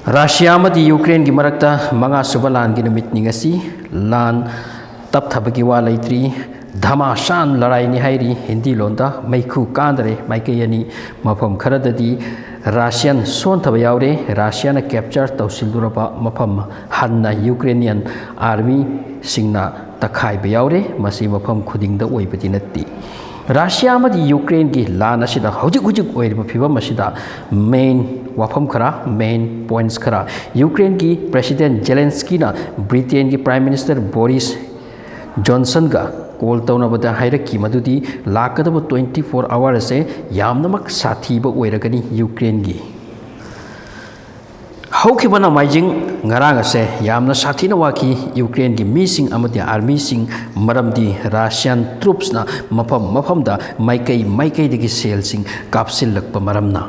Russia amadi Ukraine gi marakta manga suba lan gi numit ni ngasi lan tap thabagi wa leitri dhama shan larai ni hairi Hindi londa maikhu kandre maikayani mafam kharadadi Russian son thaba yaure Russia na capture tawsilduraba mafam hanna Ukrainian army singna takhai ba yaure masi mafam khudingda oibadi natti Russia amadi Ukraine gi lan asida hojik hojik oiriba phibam asida main wafam khara main points khara Ukraine gi President Zelensky na Britain gi Prime Minister Boris Johnson ga call taunabada hairaki madudi lakadaba 24 hours se yamnamak sathiba oiragani Ukraine gi haukibana maijing ngarang ase yamna sathina waki Ukraine gi missing amadi army sing maramdi Russian troops na mafam da maikai digi sel sing kapsil lakpa maramna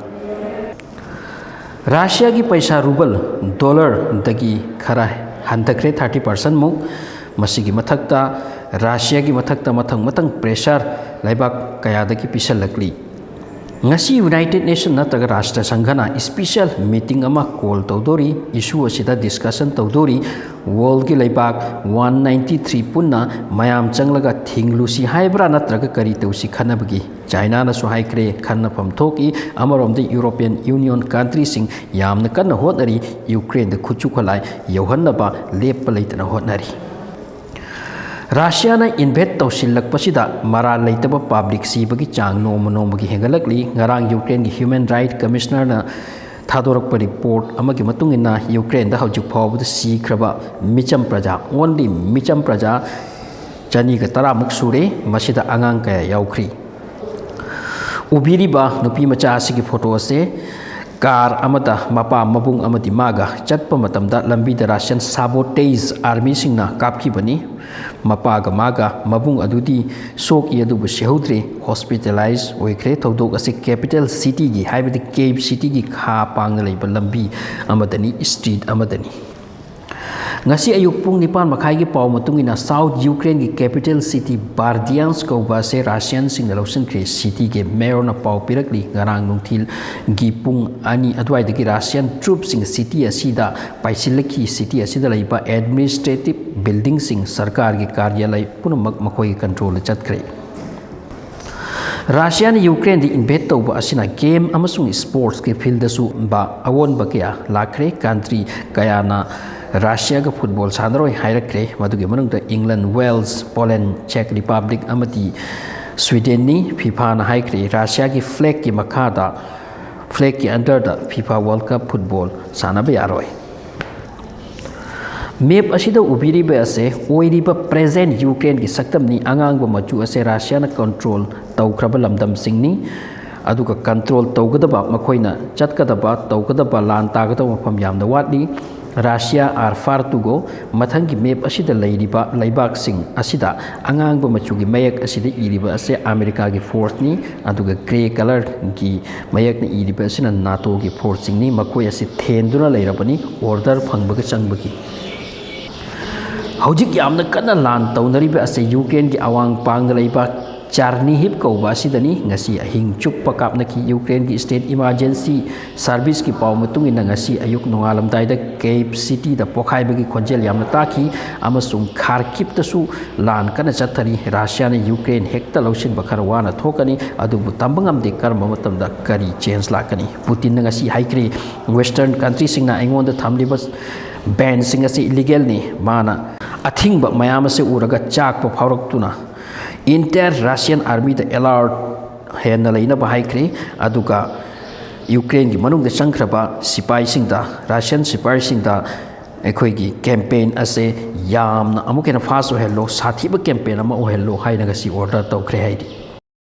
Russia gi paisa ruble dollar dagi khara handakre 30% mu masigi mathakta Russia gi mathakta matang pressure laibak kaya dagi pisalakli ngasi United Nations nataga Rashtra Sanghana special meeting ama call tawdori issue asida discussion tawdori world gi laibak 193 punna mayam changlaga thinglusi haibra natraga kari tawsi khanabagi China na so haikre khanna pham thoki amarom the European Union country sing yamna kanna hotnari Ukraine da khuchu kholai yohannaba lepa leitana hotnari Russia na invade tawsilak pasida mara leitaba public sibagi chang nomagi hengalakli ngarang Ukraine gi human right commissioner na thadorak report amagi matungina Ukraine da haujuk phawbud sikraba micham praja only micham praja chani ga tara muk sure masida angang kaya yaukri ubiriba nupi macha asigi photo ase car amada mapa mabung amadi maga chatpa matamda lambi da Russian sabotage army singna kapki bani mapa ga maga mabung adudi sok i adu sehodre hospitalized oikre thodok ase capital city gi haibadi cave city gi kha pang leiba lambi amadani street amadani ngasi ayuk pung nipan makhai gi paw matungina south Ukraine gi capital city Berdyansk ko ba se Russian sing lawson kre city ge mayor na paw pirakli ngarang nungthil gi pung ani adwai de gi Russian troops sing city asida paisilaki city asida laiba administrative building sing sarkar gi karyalai punamak makhoi control chatkre Russia na Ukraine di invade tawba asina game amasung sports ke field su ba awon ba kya lakre country kaya na Russia ga football sanaroi hairakre madugi manungda England Wales Poland Czech Republic amati Sweden ni FIFA na haikre Russia gi flag ki makhada flag ki under the FIFA World Cup football sanaba yaroi map asida ubiri ba ase oiriba present Ukraine gi saktam ni angang ba machu ase Russia na control tawkraba lamdam singni aduga control tawgadaba makoina chatkadaba tawgadaba lan tagadaba mafam yamna watli Russia are far to go mathangi map asida leiriba laibak sing asida angang ba machugi mayak asida iriba ase America gi force ni aduga grey color gi mayak ni iriba asina NATO gi force sing ni makoi ase thenduna leirabani order phangbaga changbagi hojik yamna kana lan tawnariba ase Ukraine gi awang pang leiba charni hip ko basidani ngasi ahing chukpa kapna ki Ukraine gi state emergency service ki paw matungin ngasi ayuk nongalam daida Cape City da pokhai bagi khonjel yamna taki amasung Kharkiv ta su lan kana chathari Russia na Ukraine hekta lawsin bakharwana thokani adubu tambangam de karma matam da kari change lakani Putin ngasi haikri western country singna aingon da thamliba ban sing asi illegal ni mana athing ba mayam se uraga chak pa phaurak tuna Inter Russian army the alert hena leina ba haikri aduga Ukraine gi manung de sangkraba sipai sing da Russian sipai sing da ekhoi gi campaign ase yamna amukena fast hello sathiba campaign ama hello haina ga si order tawkre haidi